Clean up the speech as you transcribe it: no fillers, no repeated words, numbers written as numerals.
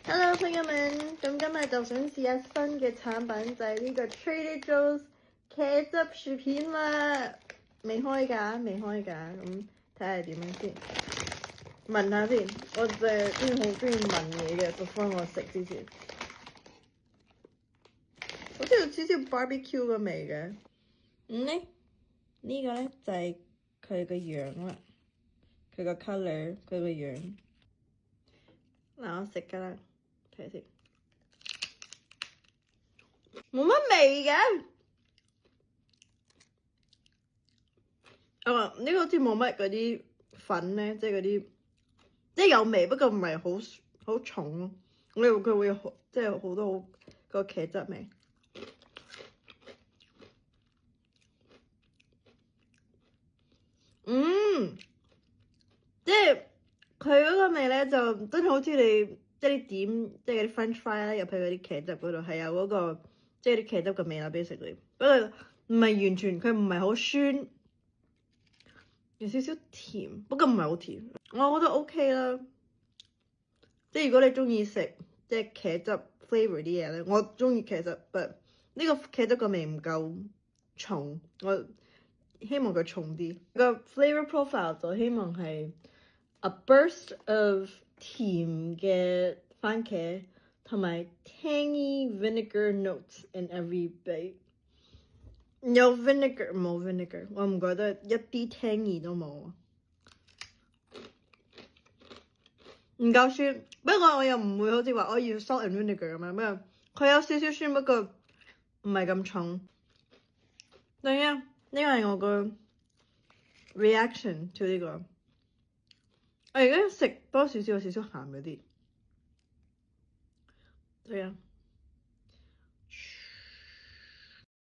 Hello 朋友們，咁今日就想試下新嘅產品，就係呢個 Trader Joe's 茄汁薯片啦。未開㗎，咁睇下點樣先。聞下先，我就好中意聞嘢嘅，就幫我食之前，好似有少少 barbecue 嘅味嘅。呢個咧就係佢個樣啦，佢個 colour，佢個樣。嗱，我食㗎啦，睇下先。冇乜味嘅，呢個好似冇乜嗰啲粉咧，即係嗰啲，即係有味，不過唔係好重咯。我以為佢會即係好多個茄汁味。即係佢嗰個味咧，就真係好似你即係啲點，即係啲 French fry 咧入去嗰啲茄汁嗰度，係有嗰個即係啲茄汁嘅味啦，basically。不過唔係完全，佢唔係好酸，有少少甜，不過唔係好甜，我覺得 OK 啦。即係如果你中意食即係茄汁 flavour 啲嘢咧，我中意茄汁，但呢個茄汁個味唔夠重，我希望佢重啲。個 flavour profile 就希望係 a burst of 甜嘅番茄同埋 tangy vinegar notes in every bite。有 vinegar 冇 vinegar， 我唔覺得一啲 tangy 都冇。唔夠酸，不過我又唔會好似話我要 salt and vinegar 咁樣，不過佢有少少酸，不過唔係咁重。等一下，呢個係我個 reaction to 呢個。我而家食多少少有少少鹹嗰啲。對啊。